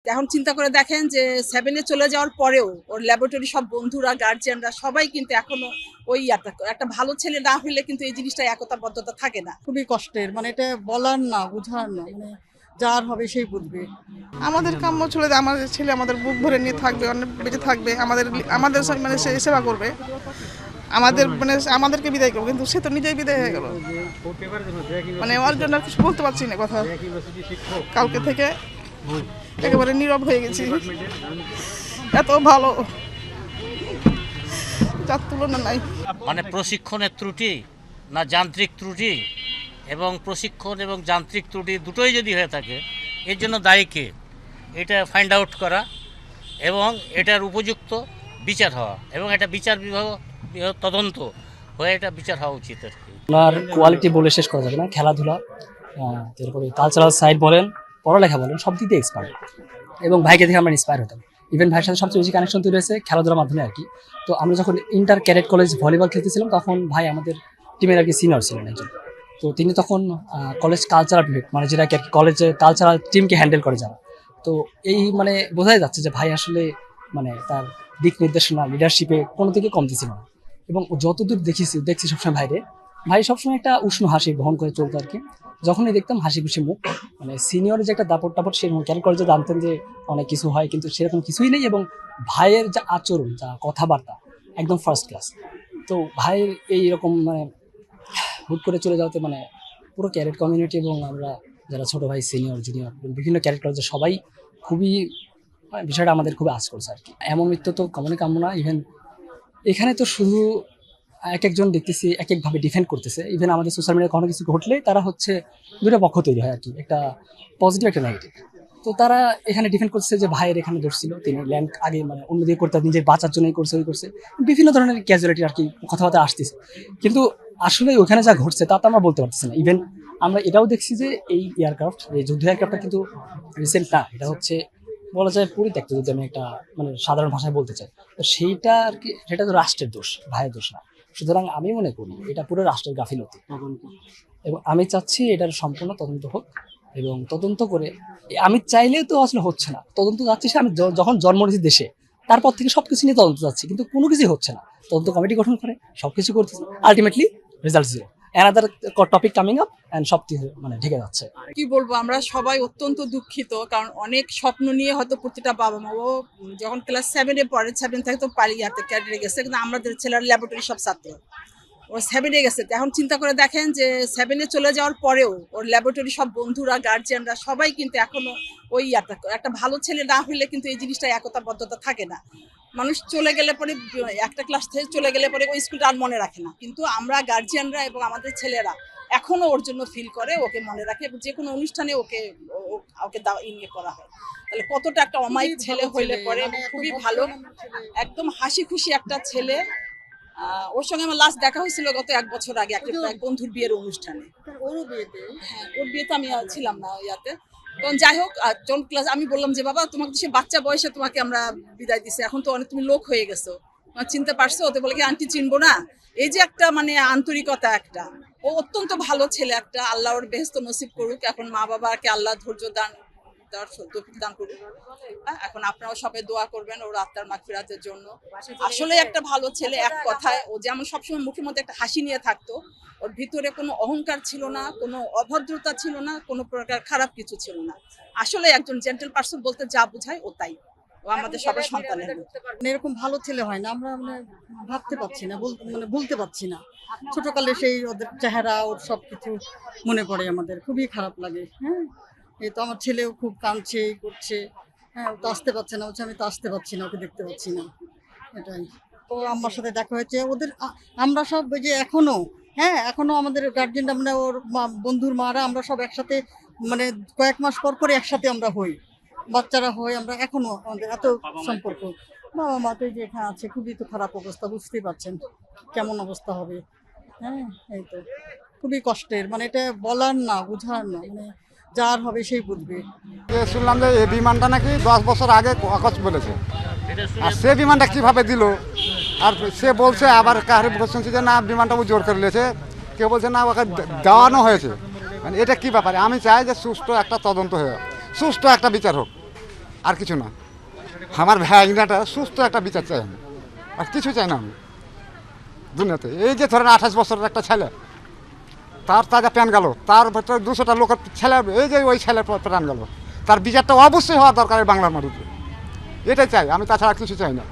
এখন চিন্তা করে দেখেন যে 7 এ চলে যাওয়ার পরেও ওর ল্যাবরেটরি সব বন্ধুরা, গার্জিয়ানরা সবাই কিন্তু এখনো ওই একটা ভালো ছেলে না হইলে কিন্তু এই জিনিসটা একতাবদ্ধতা থাকে না। খুবই কষ্টের, এটা বলার না, বোঝার না, যার হবে সেই বুঝবে। আমাদের কাম্য ছিল যে আমাদের ছেলে আমাদের বুক ভরে নিয়ে থাকবে, অনেক বেঁচে থাকবে, আমাদের আমাদের সে সেবা করবে, আমাদেরকে বিদায় করবে, কিন্তু সে তো নিজেই বিদায় হয়ে গেল। ওর জন্য আর কিছু বলতে পারছি না কথা। কালকে থেকে একেবারে নীরব হয়ে গেছি। এত ভালো, যার তুলনা নাই। প্রশিক্ষণের ত্রুটি না যান্ত্রিক ত্রুটি, এবং প্রশিক্ষণ এবং যান্ত্রিক ত্রুটি দুটোই যদি হয়ে থাকে, এর জন্য দায়ী কে, এটা ফাইন্ড আউট করা এবং এটার উপযুক্ত বিচার হওয়া, এবং এটা বিচার বিভাগ তদন্ত হয়ে এটা বিচার হওয়া উচিত আর কি। আপনার কোয়ালিটি বলে শেষ করা যাবে না। খেলাধুলা, তারপরে কালচারাল সাইড বলেন, পড়ালেখা বলেন, সব দিকে এক্সপার্ট। এবং ভাইকে দেখে আমরা ইন্সপায়ার হতাম। ইভেন ভাইয়ের সাথে সবচেয়ে বেশি কানেকশন তৈরি হয়েছে খেলাধুলার মাধ্যমে আর কি। তো আমরা যখন ইন্টার ক্যাডেট কলেজ ভলিবল খেলতেছিলাম, তখন ভাই আমাদের টিমের আর কি সিনিয়র ছিলেন একজন। তো তিনি তখন কলেজ কালচারাল পিরিয়ড, যেটা আর কি কলেজে কালচারাল টিমকে হ্যান্ডেল করে যারা। তো এই বোঝাই যাচ্ছে যে ভাই আসলে তার দিক নির্দেশনা, লিডারশিপে কোনো দিকে কমতি ছিল না। এবং যতদূর দেখছি সবসময় ভাই সবসময় একটা উষ্ণ হাসি বহন করে চলতো আর কি। যখনই দেখতাম হাসি খুশি মুখ, সিনিয়রের যে একটা দাপট টাপট, সেরকম ক্যারি করে যে জানতেন যে অনেক কিছু হয়, কিন্তু সেরকম কিছুই নেই। এবং ভাইয়ের যা আচরণ, যা কথাবার্তা, একদম ফার্স্ট ক্লাস। তো ভাইয়ের এইরকম হুট করে চলে যাওয়াতে পুরো ক্যারেট কমিউনিটি এবং আমরা যারা ছোট ভাই, সিনিয়র, জুনিয়র, বিভিন্ন ক্যারেক্টার কলেজে সবাই খুবই বিষয়টা আমাদের খুবই আঁচ করছে আর কি। এমন মৃত্যু তো কমনে কাম্য না। ইভেন এখানে তো শুধু এক একজন দেখতেছি এক একভাবে ডিফেন্ড করতেছে। ইভেন আমাদের সোশ্যাল মিডিয়ায় কোনো কিছু ঘটলে তারা দুটো পক্ষ তৈরি হয় আর কি, একটা পজিটিভ, একটা নেগেটিভ। তো তারা এখানে ডিফেন্ড করছে যে ভাইয়ের এখানে দোষ ছিল, তিনি ল্যান্ড আগে অন্যদিকে করতে নিজের বাঁচার জন্যই করছে, ওই করছে, বিভিন্ন ধরনের ক্যাজুয়ালিটি আর কি কথাবার্তা আসতেছে। কিন্তু আসলে ওখানে যা ঘটছে তা তো আমরা বলতে পারতেছি না। ইভেন আমরা এটাও দেখছি যে এই এয়ারক্রাফট, এই যুদ্ধ এয়ারক্রাফটটা কিন্তু রিসেন্ট না, এটা বলা যায় পরিত্যক্ত, যদি আমি একটা সাধারণ ভাষায় বলতে চাই। তো সেইটা আর কি, সেটা তো রাষ্ট্রের দোষ, ভাইয়ের দোষ না। সুতরাং আমি মনে করি এটা পুরো রাষ্ট্রের গাফিলতি, এবং আমি চাচ্ছি এটার সম্পূর্ণ তদন্ত হোক। এবং তদন্ত করে, আমি চাইলে তো আসলে হচ্ছে না তদন্ত, যাচ্ছি আমি যখন জন্ম নিয়েছি দেশে, তারপর থেকে সবকিছু নিয়ে তদন্ত যাচ্ছি, কিন্তু কোনো কিছুই হচ্ছে না। তদন্ত কমিটি গঠন করে সবকিছু করতেছে, ultimately result zero. Another topic coming up and সব ঢেকে যাচ্ছে। কি বলবো, আমরা সবাই অত্যন্ত দুঃখিত, কারণ অনেক স্বপ্ন নিয়ে হয়তো প্রতিটা বাবা মা, ও যখন ক্লাস 7 এ পড়ে, 7 থেকে তো পালিয়ে ক্যাডারে গেছে, কিন্তু আমাদের ছেলের ল্যাবরেটরি সব ছাত্র, ও 7 এ গেছে। এখন চিন্তা করে দেখেন যে 7 এ চলে যাওয়ার পরেও ওর ল্যাবরেটরি সব বন্ধুরা, গার্জিয়ানরা সবাই কিন্তু এখনো ওই একটা ভালো ছেলে না হইলে কিন্তু এই জিনিসটা একতাবদ্ধতা থাকে না। মানুষ চলে গেলে পরে, একটা ক্লাস থেকে চলে গেলে পরে ওই স্কুলটা আর মনে রাখে না, কিন্তু আমরা গার্জিয়ানরা এবং আমাদের ছেলেরা এখনো ওর জন্য ফিল করে, ওকে মনে রাখে, এবং যে কোনো অনুষ্ঠানে ওকে ওকে ইয়ে করা হয়। তাহলে কতটা একটা অমায়িক ছেলে হইলে পরে, খুবই ভালো, একদম হাসি খুশি একটা ছেলে। ওর সঙ্গে আমার লাস্ট দেখা হয়েছিল গত 1 বছর আগে, এক বন্ধুর বিয়ের অনুষ্ঠানে। হ্যাঁ, ওর বিয়েতে আমি ছিলাম না ইয়াতে। তখন যাই হোক, যখন ক্লাস, আমি বললাম যে বাবা, তোমাকে সে বাচ্চা বয়সে তোমাকে আমরা বিদায় দিছি, এখন তো অনেক তুমি লোক হয়ে গেছো, চিনতে পারছো? ওতে বলে কি আন্টি চিনবো না? এই যে একটা আন্তরিকতা, একটা ও অত্যন্ত ভালো ছেলে একটা, আল্লাহ ওর বেহেশত নসিব করুক। এখন মা বাবাকে আল্লাহ ধৈর্য দান করুক। এখন আপনারাও সবাই দোয়া করবেন ওর আত্মার মাগফিরাতের জন্য। আসলে একটা ভালো ছেলে, এক কথায় ও যেমন সবসময় মুখের মধ্যে একটা হাসি নিয়ে থাকতো, ওর ভিতরে কোনো অহংকার ছিল না, কোনো অভদ্রতা ছিল না, কোনো প্রকার খারাপ কিছু ছিল না। আসলে একজন জেন্টল পারসন বলতে যা বোঝায় ও তাই। ও আমাদের সবার সন্তানের এরকম ভালো ছেলে হয় না, আমরা ভাবতে পারছি না, ভুলতে পারছি না। ছোটকালে সেই ওদের চেহারা, ওর সবকিছু মনে পড়ে, আমাদের খুবই খারাপ লাগে। হ্যাঁ, এই তো আমার ছেলেও খুব কাঁদছে, করছে। হ্যাঁ, ও তো আসতে পারছে না, আমি তো আসতে পারছি না, ওকে দেখতে পাচ্ছি না, এটাই। তো আমার সাথে দেখা হয়েছে ওদের, আমরা সব ওই যে এখনো আমাদের গার্জেনরা, ওর বন্ধুর মারা, আমরা সব একসাথে, কয়েক মাস পর পরে একসাথে আমরা হই, বাচ্চারা হয়, আমরা এখনো আমাদের এত সম্পর্ক। বাবা মা তো যে এখানে আছে, খুবই তো খারাপ অবস্থা, বুঝতেই পারছেন কেমন অবস্থা হবে। হ্যাঁ, এই তো খুবই কষ্টের, এটা বলার না, বোঝার না, যার হবে সেই বুঝবে। শুনলাম যে এই বিমানটা নাকি 10 বছর আগে আকচ বলেছে, আর সে বিমানটা কিভাবে দিল, আর সে বলছে আবার কাহারি শুনছি যে না, বিমানটা ও জোর করে নিয়েছে, কেউ বলছে না ওকে দেওয়ানো হয়েছে। এটা কি ব্যাপারে? আমি চাই যে সুষ্ঠু একটা তদন্ত হয়ে, সুষ্ঠু একটা বিচার হোক। আর কিছু না। আমার ভাগনাটা সুস্থ একটা বিচার চাই আমি, আর কিছু চাই না আমি দুনিয়াতে। এই যে ধরেন 28 বছরের একটা ছেলে, তার তাজা প্যান গেল, তার ভেতরে 200টা লোকের ছেলে, এই যে ওই ছেলের প্যান গেল, তার বিচারটা অবশ্যই হওয়া দরকার এই বাংলার মাটিতে। এটাই চাই আমি, তাছাড়া কিছু চাই না।